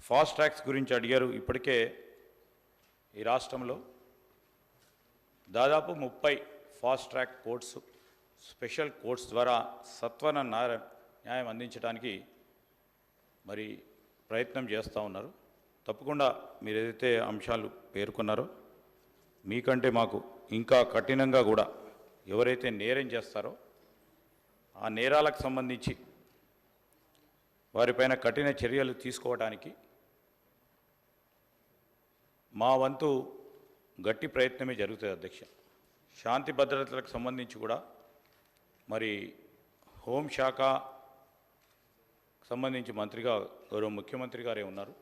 Fast tracks గురించి అడిగారు. ఇప్పటికే ఈ రాష్ట్రంలో దాదాపు 30 fast track courts, special courts ద్వారా సత్వర న్యాయం అందించడానికి మరి ప్రయత్నం చేస్తూ ఉన్నారు. తప్పకుండా మీరు ఏదైతే అంశాలు పేర్కొన్నారో మీకంటే మాకు ఇంకా కఠినంగా కూడా ఎవరైతే నేరం చేస్తారో ఆ నేరాలకు సంబంధించి వారిపైన కఠిన చర్యలు తీసుకోవడానికి మా వంతు గట్టి ప్రయత్నమే జరుగుతుంది అధ్యక్ష. శాంతి భద్రతలకు సంబంధించి కూడా మరి హోంశాఖ సంబంధించి మంత్రిగా గౌరవ ముఖ్యమంత్రి గారే ఉన్నారు.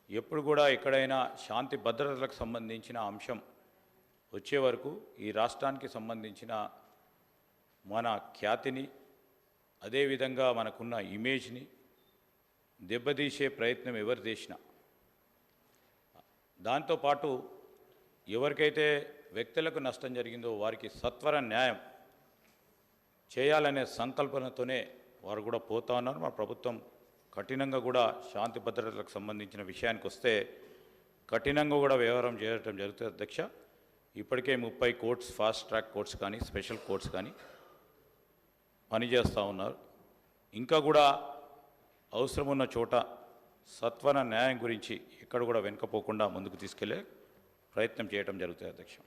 ఎప్పుడు కూడా ఎక్కడైనా శాంతి భద్రతలకు సంబంధించిన అంశం వచ్చే వరకు ఈ రాష్ట్రానికి సంబంధించిన మన ఖ్యాతిని, అదేవిధంగా మనకున్న ఇమేజ్ని దెబ్బతీసే ప్రయత్నం ఎవరు చేసినా, దాంతోపాటు ఎవరికైతే వ్యక్తులకు నష్టం జరిగిందో వారికి సత్వర న్యాయం చేయాలనే సంకల్పనతోనే వారు కూడా పోతా ఉన్నారు. మా ప్రభుత్వం కఠినంగా కూడా శాంతి భద్రతలకు సంబంధించిన విషయానికి వస్తే కఠినంగా కూడా వ్యవహారం చేయడం జరుగుతుంది అధ్యక్ష. ఇప్పటికే 30 కోర్ట్స్, ఫాస్ట్ ట్రాక్ కోర్ట్స్ కానీ స్పెషల్ కోర్ట్స్ కానీ పనిచేస్తూ ఉన్నారు. ఇంకా కూడా అవసరం ఉన్న చోట సత్వర న్యాయం గురించి ఎక్కడ కూడా వెనుకపోకుండా ముందుకు తీసుకెళ్లే ప్రయత్నం చేయడం జరుగుతుంది అధ్యక్ష.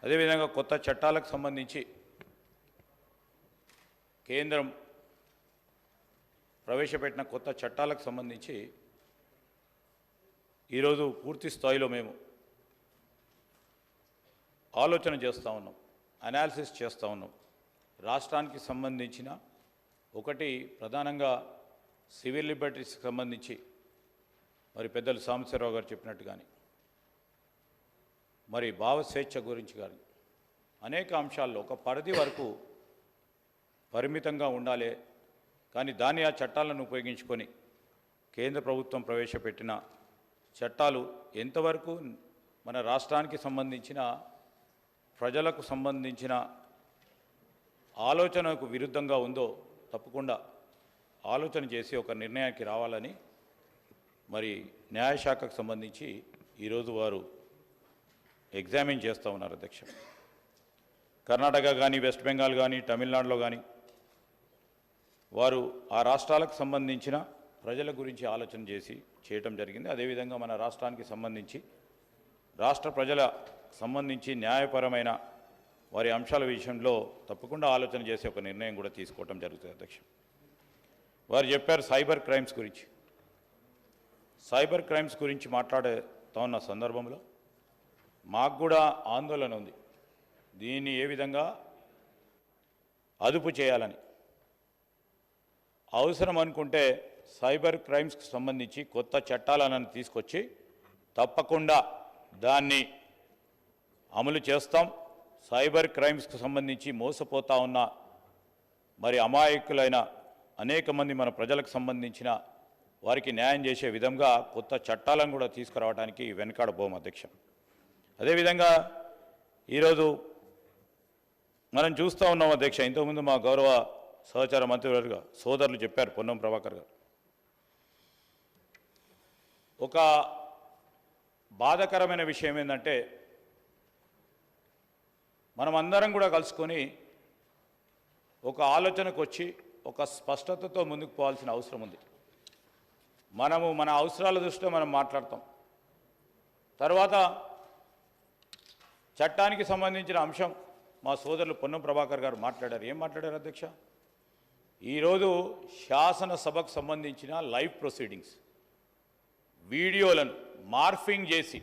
అదేవిధంగా కొత్త చట్టాలకు సంబంధించి కేంద్రం ప్రవేశపెట్టిన కొత్త చట్టాలకు సంబంధించి ఈరోజు పూర్తి స్థాయిలో మేము ఆలోచన చేస్తూ ఉన్నాం, అనాలిసిస్ చేస్తూ ఉన్నాం. రాష్ట్రానికి సంబంధించిన ఒకటి ప్రధానంగా సివిల్ లిబర్టీస్కి సంబంధించి మరి పెద్దలు సాంబశివరావు గారు చెప్పినట్టు కానీ మరి భావస్వేచ్ఛ గురించి కానీ అనేక అంశాల్లో ఒక పరిధి వరకు పరిమితంగా ఉండాలి. కానీ దాన్ని ఆ చట్టాలను ఉపయోగించుకొని కేంద్ర ప్రభుత్వం ప్రవేశపెట్టిన చట్టాలు ఎంతవరకు మన రాష్ట్రానికి సంబంధించిన ప్రజలకు సంబంధించిన ఆలోచనకు విరుద్ధంగా ఉందో తప్పకుండా ఆలోచన చేసి ఒక నిర్ణయానికి రావాలని మరి న్యాయశాఖకు సంబంధించి ఈరోజు వారు ఎగ్జామిన్ చేస్తూ ఉన్నారు అధ్యక్ష. కర్ణాటక కానీ, వెస్ట్ బెంగాల్ కానీ, తమిళనాడులో కానీ వారు ఆ రాష్ట్రాలకు సంబంధించిన ప్రజల గురించి ఆలోచన చేసి చేయటం జరిగింది. అదేవిధంగా మన రాష్ట్రానికి సంబంధించి రాష్ట్ర ప్రజల సంబంధించి న్యాయపరమైన వారి అంశాల విషయంలో తప్పకుండా ఆలోచన చేసి ఒక నిర్ణయం కూడా తీసుకోవటం జరుగుతుంది అధ్యక్ష. వారు చెప్పారు సైబర్ క్రైమ్స్ గురించి. సైబర్ క్రైమ్స్ గురించి మాట్లాడుతూ ఉన్న సందర్భంలో మాకు కూడా ఆందోళన ఉంది. దీన్ని ఏ విధంగా అదుపు చేయాలని అవసరం అనుకుంటే సైబర్ క్రైమ్స్కి సంబంధించి కొత్త చట్టాలను తీసుకొచ్చి తప్పకుండా దాన్ని అమలు చేస్తాం. సైబర్ క్రైమ్స్కి సంబంధించి మోసపోతా ఉన్న మరి అమాయకులైన అనేక మంది మన ప్రజలకు సంబంధించిన వారికి న్యాయం చేసే విధంగా కొత్త చట్టాలను కూడా తీసుకురావడానికి వెనకాడబోం అధ్యక్ష. అదేవిధంగా ఈరోజు మనం చూస్తూ ఉన్నాం అధ్యక్ష, ఇంతకుముందు మా గౌరవ సహచార మంత్రివర్గ సోదరులు చెప్పారు, పొన్నం ప్రభాకర్ గారు. ఒక బాధాకరమైన విషయం ఏంటంటే మనమందరం కూడా కలుసుకొని ఒక ఆలోచనకు వచ్చి ఒక స్పష్టతతో ముందుకు పోవాల్సిన అవసరం ఉంది. మనము మన అవసరాల దృష్ట్యా మనం మాట్లాడతాం. తర్వాత చట్టానికి సంబంధించిన అంశం మా సోదరులు పొన్నం ప్రభాకర్ గారు మాట్లాడారు. ఏం మాట్లాడారు అధ్యక్ష? ఈరోజు శాసనసభకు సంబంధించిన లైవ్ ప్రొసీడింగ్స్ వీడియోలను మార్ఫింగ్ చేసి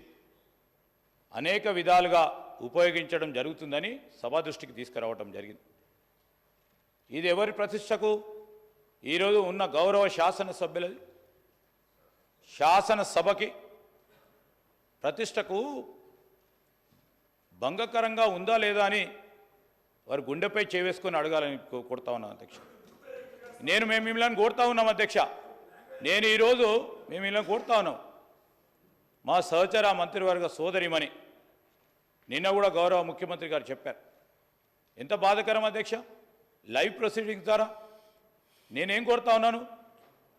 అనేక విధాలుగా ఉపయోగించడం జరుగుతుందని సభా దృష్టికి తీసుకురావడం జరిగింది. ఇది ఎవరి ప్రతిష్టకు? ఈరోజు ఉన్న గౌరవ శాసనసభ్యులది, శాసనసభకి ప్రతిష్టకు భంగకరంగా ఉందా లేదా అని వారు గుండెపై చేవేసుకొని అడగాలని కోరుతా ఉన్నాం అధ్యక్ష. మేము మిమ్మల్ని కోరుతా ఉన్నాం అధ్యక్ష. ఈరోజు మేము మిమ్మల్ని కోరుతా ఉన్నాం. మా సహచర మంత్రివర్గ సోదరిమణి నిన్న కూడా గౌరవ ముఖ్యమంత్రి గారు చెప్పారు. ఎంత బాధాకరం అధ్యక్ష. లైవ్ ప్రొసీడింగ్స్ ద్వారా నేనేం కోరుతా ఉన్నాను,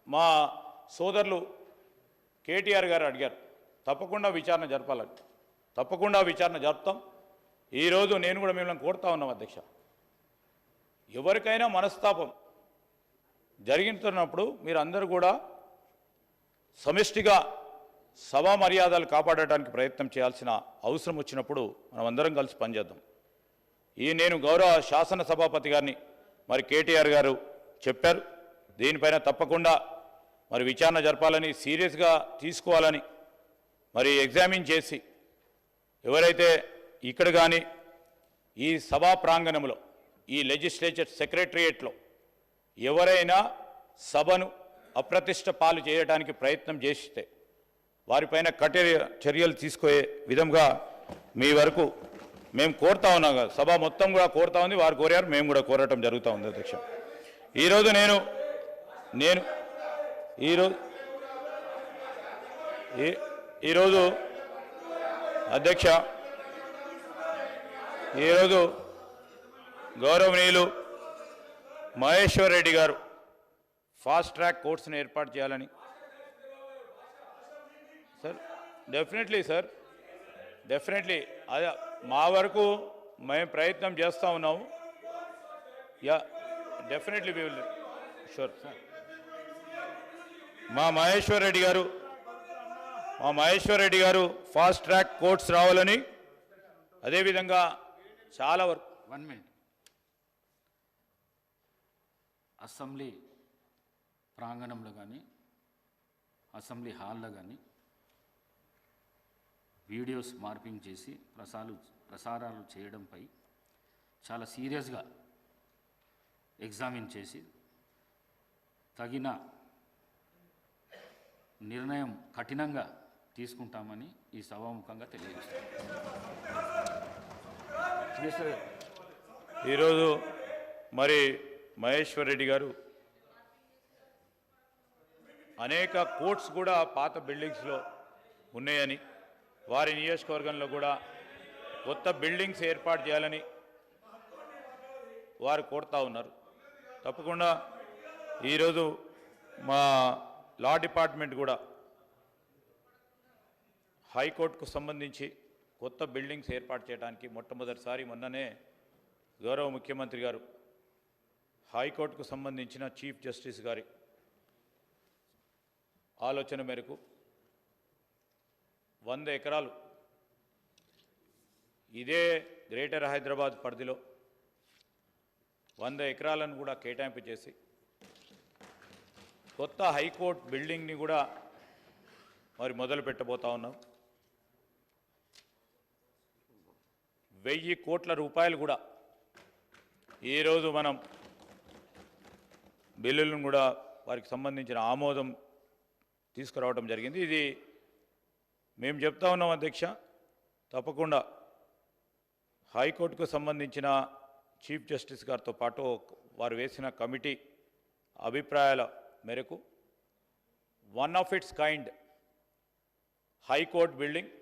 మా సోదరులు కేటీఆర్ గారు అడిగారు, తప్పకుండా విచారణ జరపాలని. తప్పకుండా విచారణ జరుపుతాం. ఈరోజు నేను కూడా మిమ్మల్ని కోరుతా ఉన్నాం అధ్యక్ష, ఎవరికైనా మనస్తాపం జరిగినప్పుడు మీరు అందరూ కూడా సమిష్టిగా సభా మర్యాదలు కాపాడటానికి ప్రయత్నం చేయాల్సిన అవసరం వచ్చినప్పుడు మనం అందరం కలిసి పనిచేద్దాం. నేను గౌరవ శాసన సభాపతి గారిని మరి కేటీఆర్ గారు చెప్పారు, దీనిపైన తప్పకుండా మరి విచారణ జరపాలని, సీరియస్గా తీసుకోవాలని, మరి ఎగ్జామిన్ చేసి ఎవరైతే ఇక్కడ కానీ ఈ సభా ప్రాంగణంలో ఈ లెజిస్లేచర్ సెక్రటరియేట్లో ఎవరైనా సభను అప్రతిష్ట పాలు చేయడానికి ప్రయత్నం చేస్తే వారిపైన కఠిన చర్యలు తీసుకునే విధంగా మీ వరకు మేము కోరుతా ఉన్నాం కదా, సభ మొత్తం కూడా కోరుతా ఉంది, వారు కోరారు, మేము కూడా కోరటం జరుగుతూ ఉంది అధ్యక్ష. ఈరోజు నేను ఈరోజు అధ్యక్ష, ఈరోజు గౌరవనీయులు మహేశ్వర్ రెడ్డి గారు ఫాస్ట్ ట్రాక్ కోర్ట్స్ని ఏర్పాటు చేయాలని. సార్ డెఫినెట్లీ సార్, డెఫినెట్లీ అదే మా వరకు మేము ప్రయత్నం చేస్తూ ఉన్నాము. Yeah definitely we will sure sir. మా మహేశ్వర్ రెడ్డి గారు ఫాస్ట్ ట్రాక్ కోర్ట్స్ రావాలని, అదేవిధంగా చాలా వరకు 1 minute అసెంబ్లీ ప్రాంగణంలో కానీ అసెంబ్లీ హాల్లో కానీ వీడియోస్ మార్పింగ్ చేసి ప్రసారాలు చేయడంపై చాలా సీరియస్గా ఎగ్జామిన్ చేసి తగిన నిర్ణయం కఠినంగా తీసుకుంటామని ఈ సభాముఖంగా తెలియజేస్తాం. ఈరోజు మరి మహేశ్వర్ రెడ్డి గారు అనేక కోర్ట్స్ కూడా పాత బిల్డింగ్స్లో ఉన్నాయని, వారి నియోజకవర్గంలో కూడా కొత్త బిల్డింగ్స్ ఏర్పాటు చేయాలని వారు కోరుతూ ఉన్నారు. తప్పకుండా ఈరోజు మా లా డిపార్ట్మెంట్ కూడా హైకోర్టుకు సంబంధించి కొత్త బిల్డింగ్స్ ఏర్పాటు చేయడానికి మొట్టమొదటిసారి మొన్ననే గౌరవ ముఖ్యమంత్రి గారు హైకోర్టుకు సంబంధించిన చీఫ్ జస్టిస్ గారి ఆలోచన మేరకు 100 ఎకరాలు ఇదే గ్రేటర్ హైదరాబాద్ పరిధిలో 100 ఎకరాలను కూడా కేటాయింపు చేసి కొత్త హైకోర్టు బిల్డింగ్ని కూడా మరి మొదలు పెట్టబోతా ఉన్నాం. 1000 కోట్ల రూపాయలు కూడా ఈరోజు మనం బిల్లులను కూడా వారికి సంబంధించిన ఆమోదం తీసుకురావడం జరిగింది. ఇది మేము చెప్తా ఉన్నాం అధ్యక్ష, తప్పకుండా హైకోర్టుకు సంబంధించిన చీఫ్ జస్టిస్ గారితో పాటు వారు వేసిన కమిటీ అభిప్రాయాల మేరకు 1 of its kind high court building,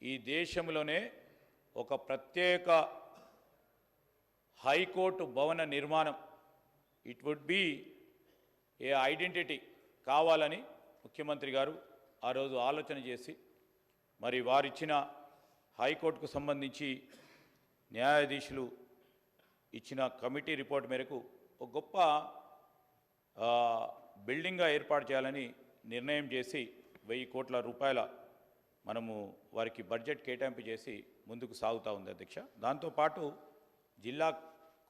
ఈ దేశంలోనే ఒక ప్రత్యేక హైకోర్టు భవన నిర్మాణం, it would be a identity కావాలని ముఖ్యమంత్రి గారు ఆ రోజు ఆలోచన చేసి మరి వారిచ్చిన హైకోర్టుకు సంబంధించి న్యాయాధీశులు ఇచ్చిన కమిటీ రిపోర్ట్ మేరకు ఒక గొప్ప బిల్డింగ్గా ఏర్పాటు చేయాలని నిర్ణయం చేసి 1000 కోట్ల రూపాయల మనము వారికి బడ్జెట్ కేటాయింపు చేసి ముందుకు సాగుతూ ఉంది అధ్యక్ష. దాంతోపాటు జిల్లా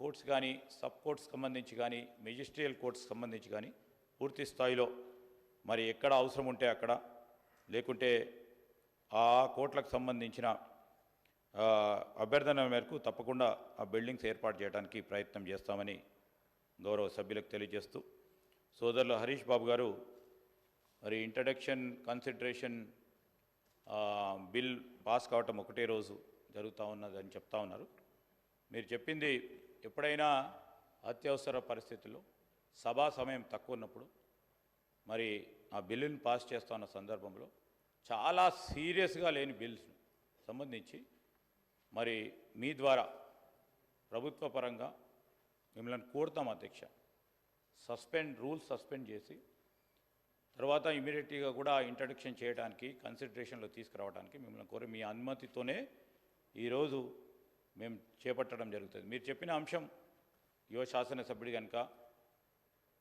కోర్ట్స్ కానీ, సబ్ కోర్ట్స్ సంబంధించి కానీ, మెజిస్ట్రియల్ కోర్ట్స్ సంబంధించి కానీ పూర్తి స్థాయిలో మరి ఎక్కడ అవసరం ఉంటే అక్కడ, లేకుంటే ఆ కోర్టులకు సంబంధించిన అభ్యర్థన మేరకు తప్పకుండా ఆ బిల్డింగ్స్ ఏర్పాటు చేయడానికి ప్రయత్నం చేస్తామని గౌరవ సభ్యులకు తెలియజేస్తూ, సోదరులు హరీష్ బాబు గారు మరి ఇంట్రడక్షన్ కన్సిడరేషన్ బిల్ పాస్ కావటం ఒకటే రోజు జరుగుతూ ఉన్నదని చెప్తా ఉన్నారు. మీరు చెప్పింది ఎప్పుడైనా అత్యవసర పరిస్థితుల్లో సభా సమయం తక్కువ ఉన్నప్పుడు మరి ఆ బిల్లుని పాస్ చేస్తున్న సందర్భంలో చాలా సీరియస్గా లేని బిల్స్ సంబంధించి మరి మీ ద్వారా ప్రభుత్వ పరంగా మిమ్మల్ని కోరుతాం అధ్యక్ష, రూల్స్ సస్పెండ్ చేసి తర్వాత ఇమీడియట్గా కూడా ఇంట్రడక్షన్ చేయడానికి కన్సిడరేషన్లో తీసుకురావడానికి మిమ్మల్ని కోరి మీ అనుమతితోనే ఈరోజు మేము చేపట్టడం జరుగుతుంది. మీరు చెప్పిన అంశం యువ శాసనసభ్యుడి కనుక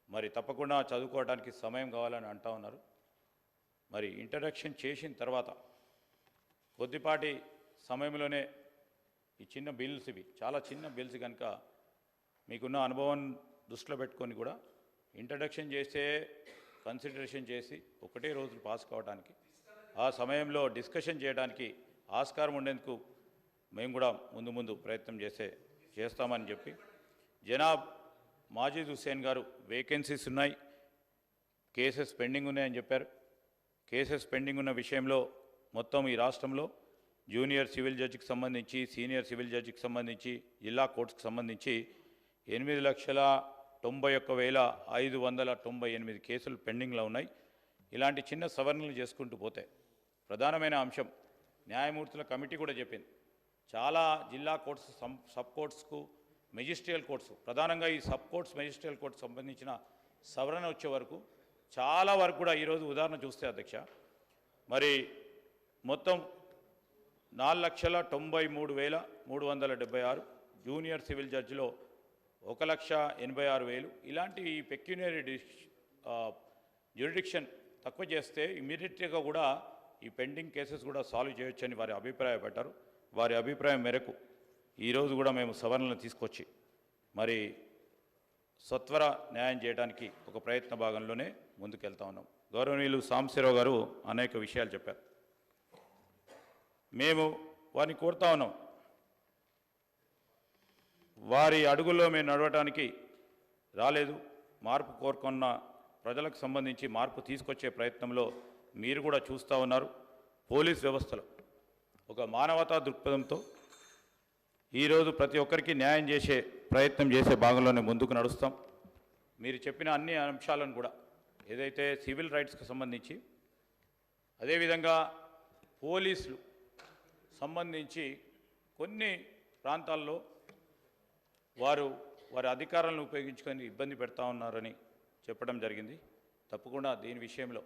మరి తప్పకుండా చదువుకోవడానికి సమయం కావాలని అంటా ఉన్నారు. మరి ఇంట్రడక్షన్ చేసిన తర్వాత కొద్దిపాటి సమయంలోనే ఈ చిన్న బిల్స్, ఇవి చాలా చిన్న బిల్స్ కనుక మీకున్న అనుభవం దృష్టిలో పెట్టుకొని కూడా ఇంట్రడక్షన్ చేస్తే కన్సిడరేషన్ చేసి ఒకటే రోజు పాస్ కావడానికి, ఆ సమయంలో డిస్కషన్ చేయడానికి ఆస్కారం ఉండేందుకు మేము కూడా ముందు ప్రయత్నం చేస్తామని చెప్పి, జనాబ్ మాజిద్ హుస్సేన్ గారు వేకెన్సీస్ ఉన్నాయి, కేసెస్ పెండింగ్ ఉన్నాయని చెప్పారు. కేసెస్ పెండింగ్ ఉన్న విషయంలో మొత్తం ఈ రాష్ట్రంలో జూనియర్ సివిల్ జడ్జికి సంబంధించి, సీనియర్ సివిల్ జడ్జికి సంబంధించి, జిల్లా కోర్టుకు సంబంధించి 8,91,598 కేసులు పెండింగ్లో ఉన్నాయి. ఇలాంటి చిన్న సవరణలు చేసుకుంటూ పోతే ప్రధానమైన అంశం న్యాయమూర్తుల కమిటీ కూడా చెప్పింది, చాలా జిల్లా కోర్ట్స్, సబ్ కోర్ట్స్కు, మెజిస్ట్రియల్ కోర్ట్స్, ప్రధానంగా ఈ సబ్ కోర్ట్స్ మెజిస్ట్రియల్ కోర్ట్స్ సంబంధించిన సవరణ వచ్చే వరకు చాలా వరకు కూడా ఈరోజు ఉదాహరణ చూస్తే అధ్యక్ష, మరి మొత్తం 4,93,376 జూనియర్ సివిల్ జడ్జిలో 1,86,000 ఇలాంటి పెక్యునరీ జ్యూరిడిక్షన్ తక్కువ చేస్తే ఇమీడియట్గా కూడా ఈ పెండింగ్ కేసెస్ కూడా సాల్వ్ చేయొచ్చని వారి అభిప్రాయపడ్డారు. వారి అభిప్రాయం మేరకు ఈరోజు కూడా మేము సవరణలు తీసుకొచ్చి మరి సత్వర న్యాయం చేయడానికి ఒక ప్రయత్న భాగంలోనే ముందుకెళ్తా ఉన్నాం. గౌరవనీయులు సాంబశివరావు గారు అనేక విషయాలు చెప్పారు. మేము వారిని కోరుతా ఉన్నాం, వారి అడుగుల్లో మేము నడవటానికి రాలేదు. మార్పు కోరుకున్న ప్రజలకు సంబంధించి మార్పు తీసుకొచ్చే ప్రయత్నంలో మీరు కూడా చూస్తూ ఉన్నారు. పోలీస్ వ్యవస్థలో ఒక మానవతా దృక్పథంతో ఈరోజు ప్రతి ఒక్కరికి న్యాయం చేసే ప్రయత్నం చేసే భాగంలోనే ముందుకు నడుస్తాం. మీరు చెప్పిన అన్ని అంశాలను కూడా ఏదైతే సివిల్ రైట్స్కి సంబంధించి, అదేవిధంగా పోలీసులు సంబంధించి కొన్ని ప్రాంతాల్లో వారి అధికారాలను ఉపయోగించుకొని ఇబ్బంది పెడతా ఉన్నారని చెప్పడం జరిగింది. తప్పకుండా దీని విషయంలో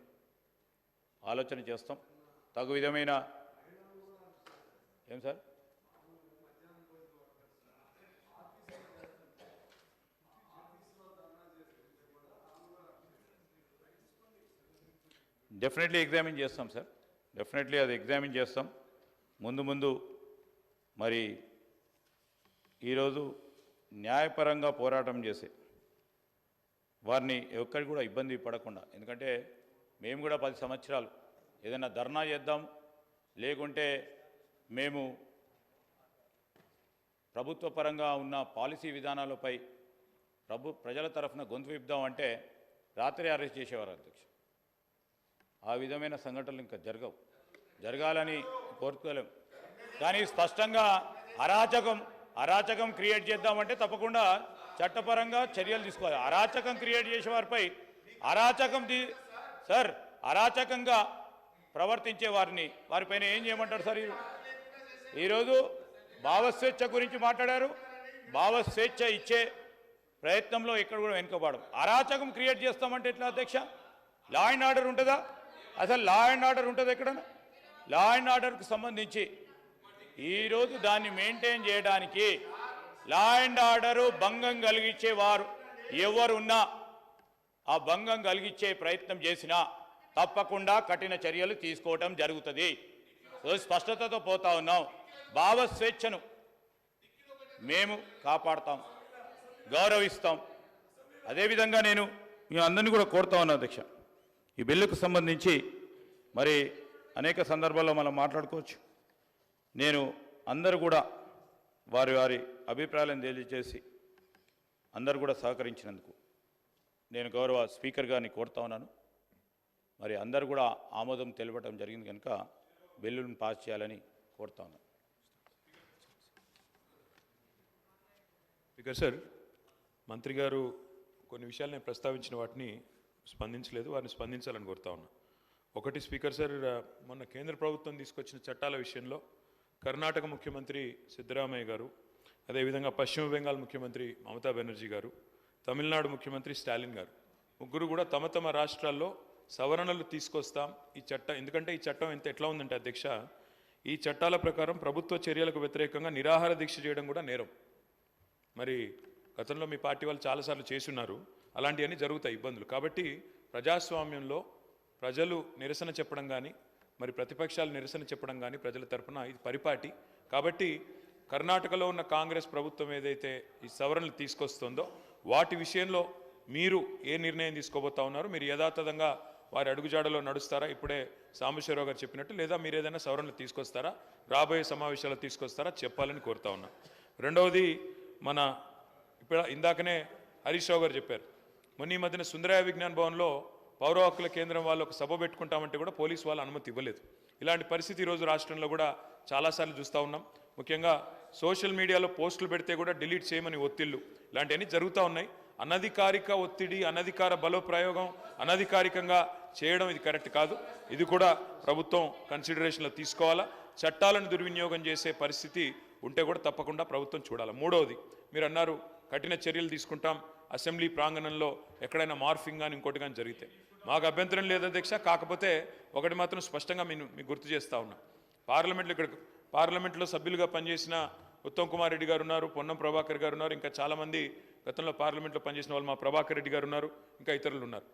ఆలోచన చేస్తాం. తగు విధమైన ఏం సార్ డెఫినెట్లీ ఎగ్జామిన్ చేస్తాం సార్, డెఫినెట్లీ అది ఎగ్జామిన్ చేస్తాం. ముందు మరి ఈరోజు న్యాయపరంగా పోరాటం చేసే వారిని ఎక్కడికి కూడా ఇబ్బంది పడకుండా, ఎందుకంటే మేము కూడా 10 సంవత్సరాలు ఏదైనా ధర్నా చేద్దాం, లేకుంటే మేము ప్రభుత్వ పరంగా ఉన్న పాలసీ విధానాలపై ప్రజల తరఫున గొంతు విప్పుదాం అంటే రాత్రి అరెస్ట్ చేసేవారు అధ్యక్ష. ఆ విధమైన సంఘటనలు ఇంకా జరగాలని కోరుకోలేం. కానీ స్పష్టంగా అరాచకం క్రియేట్ చేద్దామంటే తప్పకుండా చట్టపరంగా చర్యలు తీసుకోవాలి. అరాచకం క్రియేట్ చేసే వారిపై అరాచకంగా ప్రవర్తించే వారిపైన ఏం చేయమంటారు సార్? ఈరోజు భావస్వేచ్ఛ గురించి మాట్లాడారు. భావస్వేచ్ఛ ఇచ్చే ప్రయత్నంలో ఎక్కడ కూడా వెనుకబడం. అరాచకం క్రియేట్ చేస్తామంటే ఎట్లా అధ్యక్ష? లా అండ్ ఆర్డర్ ఉంటుందా? అసలు లా అండ్ ఆర్డర్ ఉంటుంది ఎక్కడన్నా? లా అండ్ ఆర్డర్కి సంబంధించి ఈరోజు దాన్ని మెయింటైన్ చేయడానికి లా అండ్ ఆర్డరు భంగం కలిగించేవారు ఎవరున్నా, ఆ భంగం కలిగించే ప్రయత్నం చేసినా తప్పకుండా కఠిన చర్యలు తీసుకోవటం జరుగుతుంది. స్పష్టతతో పోతా ఉన్నాం. భావస్వేచ్ఛను మేము కాపాడుతాం, గౌరవిస్తాం. అదేవిధంగా నేను మీ అందరినీ కూడా కోరుతా ఉన్నా అధ్యక్ష, ఈ బిల్లుకు సంబంధించి మరి అనేక సందర్భాల్లో మనం మాట్లాడుకోవచ్చు. నేను అందరూ కూడా వారి అభిప్రాయాలను తెలియజేసి అందరూ కూడా సహకరించినందుకు నేను గౌరవ స్పీకర్ గారిని కోరుతా ఉన్నాను. మరి అందరూ కూడా ఆమోదం తెలపడం జరిగింది కనుక బిల్లును పాస్ చేయాలని కోరుతా ఉన్నాను. స్పీకర్ సార్, మంత్రి గారు కొన్ని విషయాలు నేను ప్రస్తావించిన వాటిని స్పందించలేదు, వారిని స్పందించాలని కోరుతా ఉన్నా. ఒకటి స్పీకర్ సార్, మొన్న కేంద్ర ప్రభుత్వం తీసుకొచ్చిన చట్టాల విషయంలో కర్ణాటక ముఖ్యమంత్రి సిద్ధరామయ్య గారు, అదేవిధంగా పశ్చిమ బెంగాల్ ముఖ్యమంత్రి మమతా బెనర్జీ గారు, తమిళనాడు ముఖ్యమంత్రి స్టాలిన్ గారు ముగ్గురు కూడా తమ రాష్ట్రాల్లో సవరణలు తీసుకొస్తాం ఈ చట్టం. ఎందుకంటే ఈ చట్టం ఎట్లా ఉందంటే అధ్యక్ష, ఈ చట్టాల ప్రకారం ప్రభుత్వ చర్యలకు వ్యతిరేకంగా నిరాహార దీక్ష చేయడం కూడా నేరం. మరి గతంలో మీ పార్టీ వాళ్ళు చాలాసార్లు చేసున్నారు, అలాంటివన్నీ జరుగుతాయి ఇబ్బందులు. కాబట్టి ప్రజాస్వామ్యంలో ప్రజలు నిరసన చెప్పడం కానీ, మరి ప్రతిపక్షాలు నిరసన చెప్పడం కానీ ప్రజల తరపున ఇది పరిపాటి. కాబట్టి కర్ణాటకలో ఉన్న కాంగ్రెస్ ప్రభుత్వం ఏదైతే ఈ సవరణలు తీసుకొస్తుందో వాటి విషయంలో మీరు ఏ నిర్ణయం తీసుకోబోతా ఉన్నారు? మీరు యథాతథంగా వారి అడుగుజాడలో నడుస్తారా, ఇప్పుడే సాంబశివరావు గారు చెప్పినట్టు, లేదా మీరు ఏదైనా సవరణలు తీసుకొస్తారా, రాబోయే సమావేశాలు తీసుకొస్తారా చెప్పాలని కోరుతా ఉన్నా. రెండవది, మన ఇప్పుడు ఇందాకనే హరీష్ రావు గారు చెప్పారు, మొన్న ఈ మధ్యన సుందరయ్య విజ్ఞాన్ భవన్లో పౌర హక్కుల కేంద్రం వాళ్ళు ఒక సభ పెట్టుకుంటామంటే కూడా పోలీసు వాళ్ళు అనుమతి ఇవ్వలేదు. ఇలాంటి పరిస్థితి ఈరోజు రాష్ట్రంలో కూడా చాలాసార్లు చూస్తూ ఉన్నాం. ముఖ్యంగా సోషల్ మీడియాలో పోస్టులు పెడితే కూడా డిలీట్ చేయమని ఒత్తిళ్లు, ఇలాంటివన్నీ జరుగుతూ ఉన్నాయి. అనధికారిక ఒత్తిడి, అనధికార బలప్రయోగం, అనధికారికంగా చేయడం ఇది కరెక్ట్ కాదు. ఇది కూడా ప్రభుత్వం కన్సిడరేషన్లో తీసుకోవాలా. చట్టాలను దుర్వినియోగం చేసే పరిస్థితి ఉంటే కూడా తప్పకుండా ప్రభుత్వం చూడాలి. మూడవది, మీరు అన్నారు కఠిన చర్యలు తీసుకుంటాం అసెంబ్లీ ప్రాంగణంలో ఎక్కడైనా మార్ఫింగ్ కానీ ఇంకోటి కానీ జరిగితే. మాకు అభ్యంతరం లేదు అధ్యక్ష. కాకపోతే ఒకటి మాత్రం స్పష్టంగా మీకు గుర్తు చేస్తూ ఉన్నా, పార్లమెంట్లో సభ్యులుగా పనిచేసిన ఉత్తమ్ కుమార్ రెడ్డి గారు ఉన్నారు, పొన్నం ప్రభాకర్ గారు ఉన్నారు, ఇంకా చాలామంది గతంలో పార్లమెంట్లో పనిచేసిన వాళ్ళు, మా ప్రభాకర్ రెడ్డి గారు ఉన్నారు, ఇంకా ఇతరులు ఉన్నారు.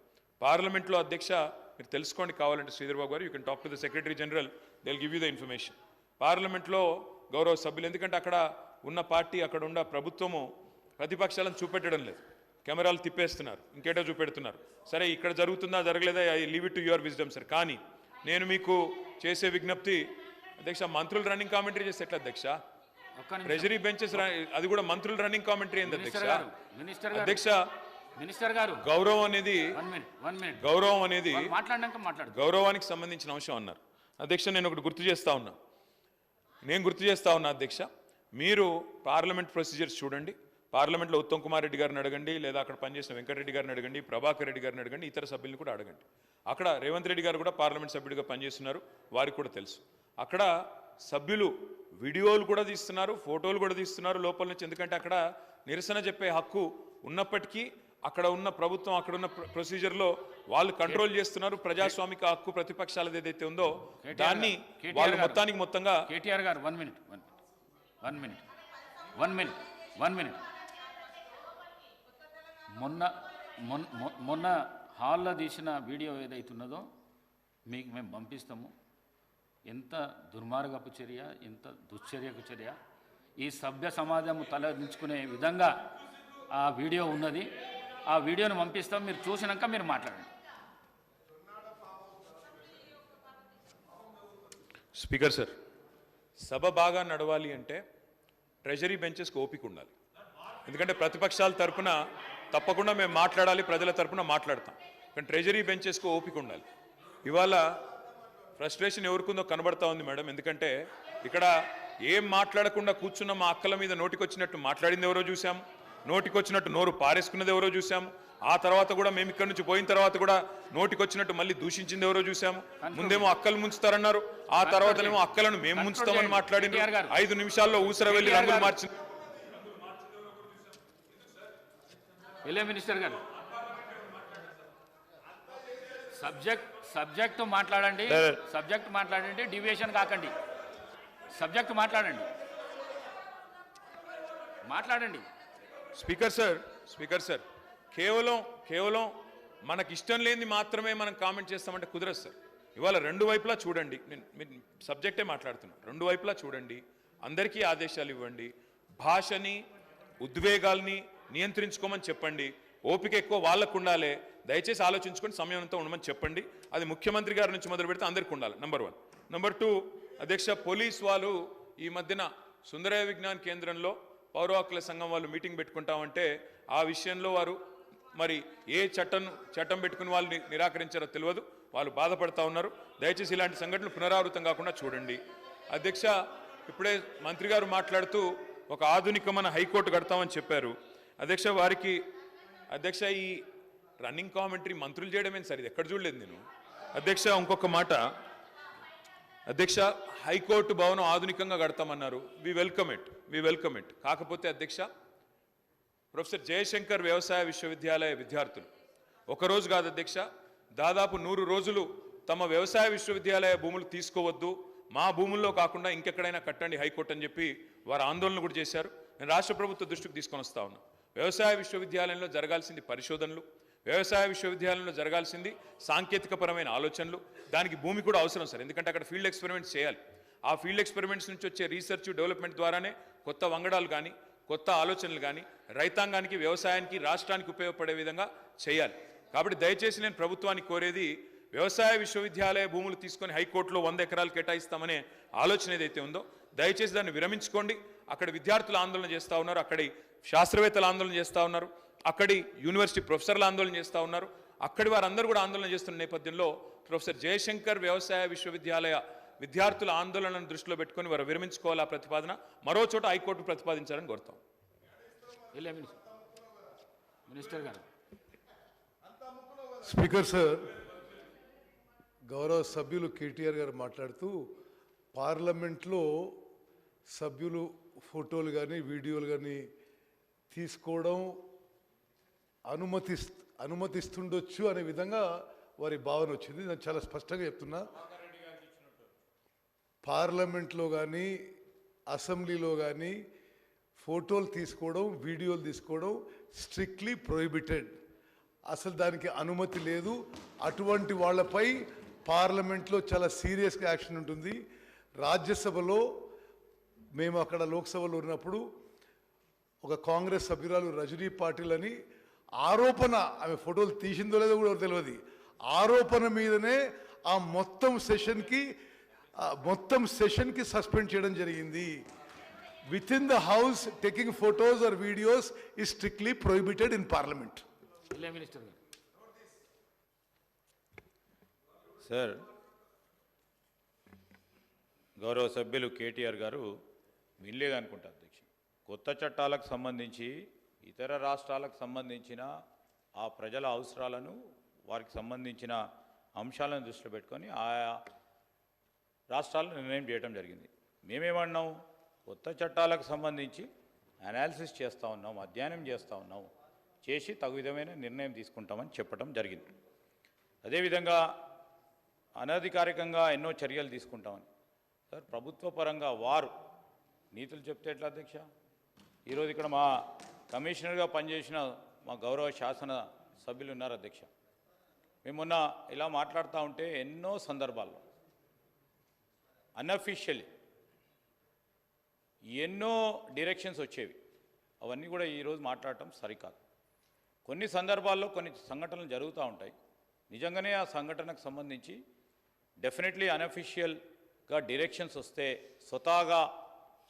పార్లమెంట్లో అధ్యక్ష మీరు తెలుసుకోండి కావాలంటే శ్రీధర్ బాబు గారు, you can talk to the secretary general, they will give you the information. పార్లమెంట్లో గౌరవ సభ్యులు, ఎందుకంటే అక్కడ ఉన్న పార్టీ, అక్కడ ఉన్న ప్రభుత్వము ప్రతిపక్షాలను చూపెట్టడం లేదు, కెమెరాలు తిప్పేస్తున్నారు, ఇంకేటో చూపెడుతున్నారు. సరే ఇక్కడ జరుగుతుందా జరగలేదా, I leave it to your wisdom sir. కానీ నేను మీకు చేసే విజ్ఞప్తి అధ్యక్ష, మంత్రులు రన్నింగ్ కామెంటరీ చేస్తే ఎట్లా అధ్యక్ష? ట్రెజరీ బెంచెస్ అది కూడా మంత్రులు రన్నింగ్ కామెంటరీ ఏంది అధ్యక్ష? అధ్యక్ష మినిస్టర్ గారు, గౌరవం అనేది గౌరవానికి సంబంధించిన అంశం అన్నారు అధ్యక్ష. నేను ఒకటి గుర్తు చేస్తా ఉన్నా అధ్యక్ష, మీరు పార్లమెంట్ ప్రొసీజర్స్ చూడండి. పార్లమెంట్లో ఉత్తమ్ కుమార్ రెడ్డి గారిని అడగండి, లేదా అక్కడ పనిచేసిన వెంకటరెడ్డి గారిని అడగండి, ప్రభాకర్ రెడ్డి గారిని అడగండి, ఇతర సభ్యులను కూడా అడగండి. అక్కడ రేవంత్ రెడ్డి గారు కూడా పార్లమెంట్ సభ్యుడిగా పనిచేస్తున్నారు, వారికి కూడా తెలుసు. అక్కడ సభ్యులు వీడియోలు కూడా తీస్తున్నారు, ఫోటోలు కూడా తీస్తున్నారు లోపల నుంచి. ఎందుకంటే అక్కడ నిరసన చెప్పే హక్కు ఉన్నప్పటికీ అక్కడ ఉన్న ప్రభుత్వం, అక్కడ ఉన్న ప్రొసీజర్లో వాళ్ళు కంట్రోల్ చేస్తున్నారు. ప్రజాస్వామిక హక్కు ప్రతిపక్షాలది ఏదైతే ఉందో దాన్ని వాళ్ళు మొత్తంగా. కేటీఆర్ గారు 1 మినిట్. మొన్న హాల్లో తీసిన వీడియో ఏదైతున్నదో మీకు మేము పంపిస్తాము. ఎంత దుర్మార్గపు చర్య, ఎంత దుశ్చర్యకు చర్య. ఈ సభ్య సమాజము తలదించుకునే విధంగా ఆ వీడియో ఉన్నది. ఆ వీడియోను పంపిస్తాం, మీరు చూసినాక మీరు మాట్లాడండి. స్పీకర్ సార్, సభ బాగా నడవాలి అంటే ట్రెజరీ బెంచెస్కి ఓపిక ఉండాలి. ఎందుకంటే ప్రతిపక్షాల తరపున తప్పకుండా మేము మాట్లాడాలి, ప్రజల తరపున మాట్లాడతాం. కానీ ట్రెజరీ బెంచెస్కి ఓపిక ఉండాలి. ఇవాళ ఫ్రస్ట్రేషన్ ఎవరికుందో కనబడతా ఉంది మేడం. ఎందుకంటే ఇక్కడ ఏం మాట్లాడకుండా కూర్చున్న మా అక్కల మీద నోటికొచ్చినట్టు మాట్లాడింది ఎవరో చూసాం, నోటికొచ్చినట్టు నోరు పారేసుకున్నది ఎవరో చూసాము. ఆ తర్వాత కూడా మేము ఇక్కడి నుంచి పోయిన తర్వాత కూడా నోటికొచ్చినట్టు మళ్ళీ దూషించింది ఎవరో చూసాము. ముందేమో అక్కలు ముంచుతారన్నారు, ఆ తర్వాతనేమో అక్కలను మేము ముంచుతామని మాట్లాడింది. 5 నిమిషాల్లో ఊసర వెళ్ళి రంగులు మార్చింది. మినిస్టర్ గారు సబ్జెక్ట్ మాట్లాడండి, డివియేషన్ కాకండి. సబ్జెక్ట్ మాట్లాడండి. స్పీకర్ సార్, కేవలం మనకి ఇష్టం లేనిది మాత్రమే మనం కామెంట్ చేస్తామంటే కుదరదు సార్. ఇవాళ రెండు వైపులా చూడండి, నేను సబ్జెక్టే మాట్లాడుతున్నా. రెండు వైపులా చూడండి, అందరికీ ఆదేశాలు ఇవ్వండి, భాషని ఉద్వేగాల్ని నియంత్రించుకోమని చెప్పండి. ఓపిక ఎక్కువ వాళ్ళకు ఉండాలి, దయచేసి ఆలోచించుకొని సమయంతో ఉండమని చెప్పండి. అది ముఖ్యమంత్రి గారి నుంచి మొదలు పెడితే అందరికీ ఉండాలి, నెంబర్ 1. నెంబర్ 2, అధ్యక్ష, పోలీస్ వాళ్ళు ఈ మధ్యన సుందరయ్య విజ్ఞాన్ కేంద్రంలో పౌర హక్కుల సంఘం వాళ్ళు మీటింగ్ పెట్టుకుంటామంటే ఆ విషయంలో వారు మరి ఏ చట్టం పెట్టుకుని వాళ్ళు నిరాకరించారో తెలియదు, వాళ్ళు బాధపడతా ఉన్నారు. దయచేసి ఇలాంటి సంఘటనలు పునరావృతం కాకుండా చూడండి. అధ్యక్ష, ఇప్పుడే మంత్రి గారు మాట్లాడుతూ ఒక ఆధునికమైన హైకోర్టు కడతామని చెప్పారు. అధ్యక్ష, అధ్యక్ష ఈ రన్నింగ్ కామెంటరీ మంత్రులు చేయడమేం సార్, ఇది ఎక్కడ చూడలేదు నేను. అధ్యక్ష, ఇంకొక మాట అధ్యక్ష, హైకోర్టు భవనం ఆధునికంగా కడతామన్నారు, వి వెల్కమ్ ఇట్. కాకపోతే అధ్యక్ష, ప్రొఫెసర్ జయశంకర్ వ్యవసాయ విశ్వవిద్యాలయ విద్యార్థులు ఒకరోజు కాదు అధ్యక్ష, దాదాపు 100 రోజులు తమ వ్యవసాయ విశ్వవిద్యాలయ భూములు తీసుకోవద్దు, మా భూముల్లో కాకుండా ఇంకెక్కడైనా కట్టండి హైకోర్టు అని చెప్పి వారు ఆందోళన కూడా చేశారు. నేను రాష్ట్ర ప్రభుత్వ దృష్టికి తీసుకొని వస్తా ఉన్నా. వ్యవసాయ విశ్వవిద్యాలయంలో జరగాల్సింది పరిశోధనలు, వ్యవసాయ విశ్వవిద్యాలయంలో జరగాల్సింది సాంకేతికపరమైన ఆలోచనలు. దానికి భూమి కూడా అవసరం సార్, ఎందుకంటే అక్కడ ఫీల్డ్ ఎక్స్పెరిమెంట్స్ చేయాలి. ఆ ఫీల్డ్ ఎక్స్పెరిమెంట్స్ నుంచి వచ్చే రీసెర్చ్ డెవలప్మెంట్ ద్వారానే కొత్త వంగడాలు కానీ కొత్త ఆలోచనలు కానీ రైతాంగానికి, వ్యవసాయానికి, రాష్ట్రానికి ఉపయోగపడే విధంగా చేయాలి. కాబట్టి దయచేసి నేను ప్రభుత్వానికి కోరేది, వ్యవసాయ విశ్వవిద్యాలయ భూములు తీసుకొని హైకోర్టులో 100 ఎకరాలు కేటాయిస్తామనే ఆలోచన ఏదైతే ఉందో దయచేసి దాన్ని విరమించుకోండి. అక్కడ విద్యార్థులు ఆందోళన చేస్తూ ఉన్నారు, అక్కడి శాస్త్రవేత్తలు ఆందోళన చేస్తూ ఉన్నారు, అక్కడి యూనివర్సిటీ ప్రొఫెసర్లు ఆందోళన చేస్తూ ఉన్నారు. అక్కడి వారందరూ కూడా ఆందోళన చేస్తున్న నేపథ్యంలో ప్రొఫెసర్ జయశంకర్ వ్యవసాయ విశ్వవిద్యాలయ విద్యార్థుల ఆందోళనను దృష్టిలో పెట్టుకొని వారు విరమించుకోవాలా ప్రతిపాదన మరో చోట హైకోర్టు ప్రతిపాదించాలని కోరుతాం. మినిస్టర్ గారు. స్పీకర్ సార్, గౌరవ సభ్యులు కేటీఆర్ గారు మాట్లాడుతూ పార్లమెంట్లో సభ్యులు ఫోటోలు కానీ వీడియోలు కానీ తీసుకోవడం అనుమతిస్తుండొచ్చు అనే విధంగా వారి భావన వచ్చింది. నేను చాలా స్పష్టంగా చెప్తున్నా, పార్లమెంట్లో కానీ అసెంబ్లీలో కానీ ఫోటోలు తీసుకోవడం, వీడియోలు తీసుకోవడం స్ట్రిక్ట్లీ ప్రొహిబిటెడ్. అసలు దానికి అనుమతి లేదు. అటువంటి వాళ్ళపై పార్లమెంట్లో చాలా సీరియస్గా యాక్షన్ ఉంటుంది. రాజ్యసభలో మేము అక్కడ లోక్సభలో ఉన్నప్పుడు ఒక కాంగ్రెస్ సభ్యురాలు రజనీ పాటిల్ అని ఆరోపణ, ఆమె ఫోటోలు తీసిందో లేదో కూడా తెలియదు, ఆరోపణ మీదనే ఆ మొత్తం సెషన్కి సస్పెండ్ చేయడం జరిగింది. Within the house taking photos or videos is strictly prohibited in parliament. Minister గారు. సార్, గౌరవ సభ్యులు కేటీఆర్ గారు వినలేదనుకుంటా అధ్యక్ష. కొత్త చట్టాలకు సంబంధించి ఇతర రాష్ట్రాలకు సంబంధించిన ఆ ప్రజల అవసరాలను, వారికి సంబంధించిన అంశాలను దృష్టిలో పెట్టుకొని ఆయా రాష్ట్రాలను నిర్ణయం చేయడం జరిగింది. మేమేమన్నాం, కొత్త చట్టాలకు సంబంధించి అనాలిసిస్ చేస్తూ ఉన్నాం, అధ్యయనం చేస్తూ ఉన్నాం, చేసి తగు విధమైన నిర్ణయం తీసుకుంటామని చెప్పడం జరిగింది. అదేవిధంగా అనధికారికంగా ఎన్నో చర్యలు తీసుకుంటామని. సార్, ప్రభుత్వ పరంగా వారు నీతులు చెప్తే ఎట్లా అధ్యక్ష? ఈరోజు ఇక్కడ మా కమిషనర్గా పనిచేసిన మా గౌరవ శాసన సభ్యులు ఉన్నారు అధ్యక్ష. మేము మొన్న ఇలా మాట్లాడుతూ ఉంటే ఎన్నో సందర్భాల్లో అన్అఫీషియల్లీ ఎన్నో డైరెక్షన్స్ వచ్చేవి. అవన్నీ కూడా ఈరోజు మాట్లాడటం సరికాదు. కొన్ని సందర్భాల్లో కొన్ని సంఘటనలు జరుగుతూ ఉంటాయి. నిజంగానే ఆ సంఘటనకు సంబంధించి డెఫినెట్లీ అన్అఫీషియల్గా డైరెక్షన్స్ వస్తే, స్వతహాగా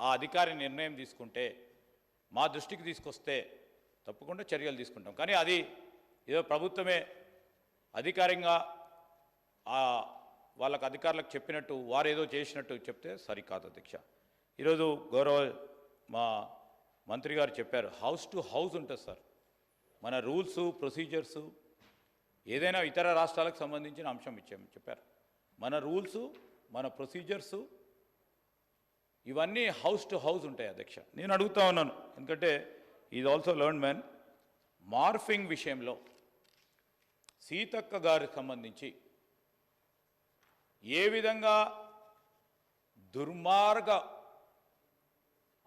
ఆ అధికారి నిర్ణయం తీసుకుంటే, మా దృష్టికి తీసుకొస్తే తప్పకుండా చర్యలు తీసుకుంటాం. కానీ అది ఏదో ప్రభుత్వమే అధికారికంగా వాళ్ళకు అధికారులకు చెప్పినట్టు, వారు ఏదో చేసినట్టు చెప్తే సరికాదు అధ్యక్ష. ఈరోజు గౌరవ మా మంత్రి గారు చెప్పారు, హౌస్ టు హౌస్ ఉంటుంది సార్. మన రూల్స్ ప్రొసీజర్స్ ఏదైనా ఇతర రాష్ట్రాలకు సంబంధించిన అంశం చెప్పారు. మన రూల్స్, మన ప్రొసీజర్స్ ఇవన్నీ హౌస్ టు హౌస్ ఉంటాయి అధ్యక్ష. నేను అడుగుతా ఉన్నాను, ఎందుకంటే is also learn man. Morphing విషయంలో సీతక్క గారికి సంబంధించి ఏ విధంగా దుర్మార్గ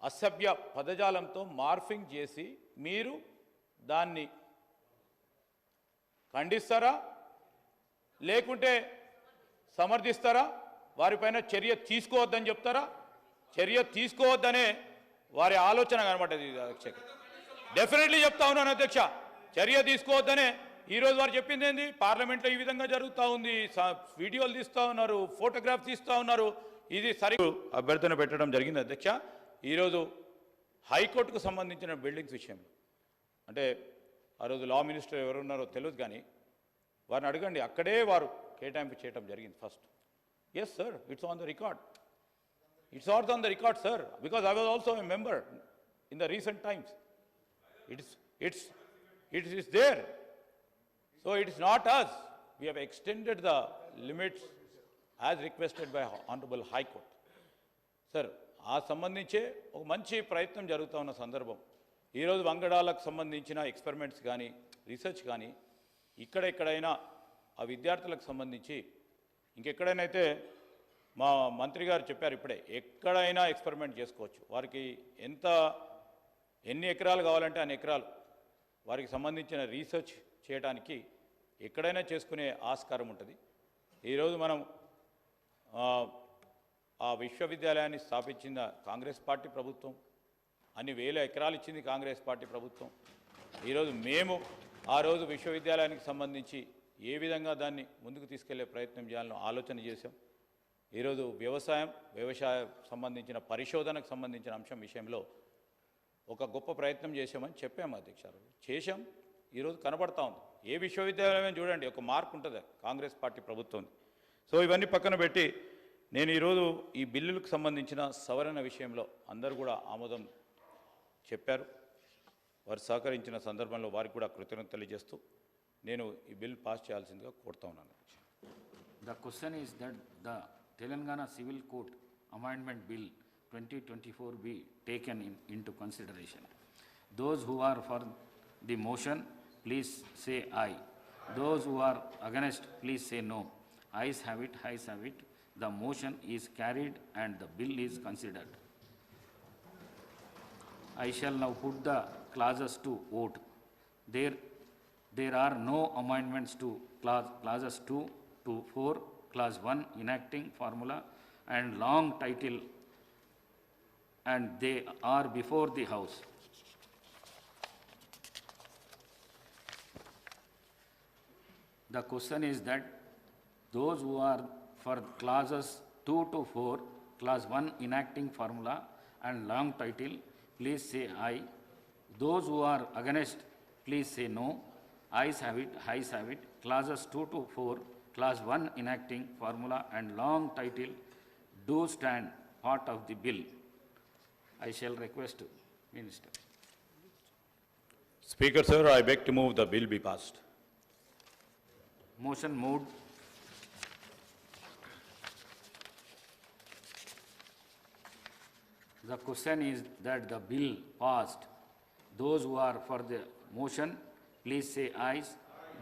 అసభ్య పదజాలంతో మార్ఫింగ్ చేసి మీరు దాన్ని ఖండిస్తారా, లేకుంటే సమర్థిస్తారా? వారిపైన చర్య తీసుకోవద్దని చెప్తారా? చర్య తీసుకోవద్దనే వారి ఆలోచన కనబడ్డది అధ్యక్ష. డెఫినెట్లీ చెప్తా ఉన్నాను అధ్యక్ష, చర్య తీసుకోవద్దనే ఈరోజు వారు చెప్పింది ఏంది? పార్లమెంట్లో ఈ విధంగా జరుగుతూ ఉంది, వీడియోలు తీస్తూ ఉన్నారు, ఫోటోగ్రాఫ్ తీస్తూ ఉన్నారు, ఇది సరి అభ్యర్థన పెట్టడం జరిగింది అధ్యక్ష. ఈరోజు హైకోర్టుకు సంబంధించిన బిల్డింగ్స్ విషయంలో, అంటే ఆ రోజు లా మినిస్టర్ ఎవరున్నారో తెలియదు, కానీ వారిని అడగండి, అక్కడే వారు కేటాయింపు చేయడం జరిగింది first. Yes sir, it's on the record. It's not on the record, sir, because I was also a member in the recent times. It is there. So it is not us. We have extended the limits as requested by Honorable High Court. Sir, ఆ సంబంధించే ఒక మంచి ప్రయత్నం జరుగుతూ ఉన్న సందర్భం. ఈరోజు వంగడాలకు సంబంధించిన experiments కానీ, రీసెర్చ్ కానీ, ఎక్కడైనా ఆ విద్యార్థులకు సంబంధించి ఇంకెక్కడైనా మా మంత్రి గారు చెప్పారు ఇప్పుడే, ఎక్కడైనా ఎక్స్పెరిమెంట్ చేసుకోవచ్చు. వారికి ఎన్ని ఎకరాలు కావాలంటే అన్ని ఎకరాలు వారికి సంబంధించిన రీసెర్చ్ చేయడానికి ఎక్కడైనా చేసుకునే ఆస్కారం ఉంటుంది. ఈరోజు మనం ఆ విశ్వవిద్యాలయాన్ని స్థాపించిన కాంగ్రెస్ పార్టీ ప్రభుత్వం, అన్ని వేల ఎకరాలు ఇచ్చింది కాంగ్రెస్ పార్టీ ప్రభుత్వం. ఈరోజు మేము ఆ రోజు విశ్వవిద్యాలయానికి సంబంధించి ఏ విధంగా దాన్ని ముందుకు తీసుకెళ్లే ప్రయత్నం చేయాలని ఆలోచన చేశాం. ఈరోజు వ్యవసాయ సంబంధించిన పరిశోధనకు సంబంధించిన అంశం విషయంలో ఒక గొప్ప ప్రయత్నం చేశామని చెప్పాము అధ్యక్షుడు. చేశాం, ఈరోజు కనబడతా ఉంది. ఏ విశ్వవిద్యాలయం చూడండి ఒక మార్క్ ఉంటుంది కాంగ్రెస్ పార్టీ ప్రభుత్వం. సో ఇవన్నీ పక్కన పెట్టి నేను ఈరోజు ఈ బిల్లులకు సంబంధించిన సవరణ విషయంలో అందరూ కూడా ఆమోదం చెప్పారు. వారు సహకరించిన సందర్భంలో వారికి కూడా కృతజ్ఞతలు తెలియజేస్తూ నేను ఈ బిల్ పాస్ చేయాల్సిందిగా కోరుతా ఉన్నాను. The question is that the Telangana Civil Code Amendment Bill 2024 be taken into consideration. Those who are for the motion, please say aye. Those who are against, please say no. Ayes have it, ayes have it. The motion is carried and the bill is considered. I shall now put the clauses to vote. There are no amendments to clauses 2 to 4, clause 1 enacting formula and long title, and they are before the House. The question is that those who are for clauses 2 to 4, clause 1 enacting formula and long title, please say aye. Those who are against, please say no. Ayes have it, ayes have it. Clauses 2 to 4, clause 1 enacting formula and long title do stand part of the bill. I shall request Minister. Speaker sir, I beg to move the bill be passed. Motion moved. The question is that the bill passed. Those who are for the motion, please say ayes.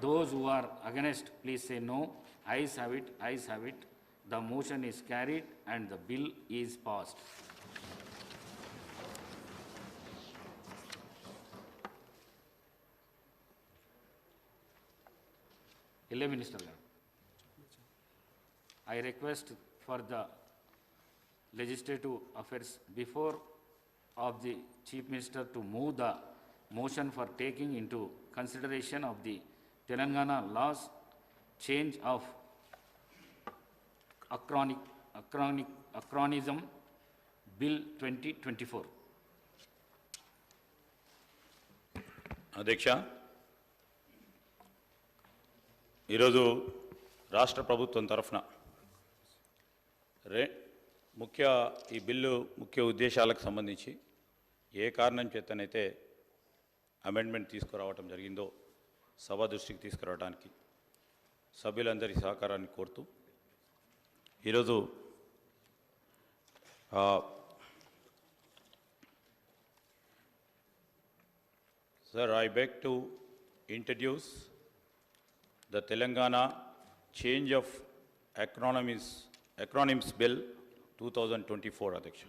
Those who are against, please say no. Ayes have it, ayes have it. The motion is carried and the bill is passed. Minister, I request for the Legislative Affairs before of the Chief Minister to move the motion for taking into consideration of the Telangana laws change of acronism Bill 2024. అధ్యక్ష, ఈరోజు రాష్ట్ర ప్రభుత్వం తరఫున ఈ bill ముఖ్య ఉద్దేశాలకు సంబంధించి ఏ కారణం చేతనైతే అమెండ్మెంట్ తీసుకురావటం జరిగిందో సభ దృష్టికి తీసుకురావడానికి సభ్యులందరి సహకారాన్ని కోరుతూ ఈరోజు Sir, I beg to introduce the Telangana Change of Acronyms Bill 2024, Adhyaksha.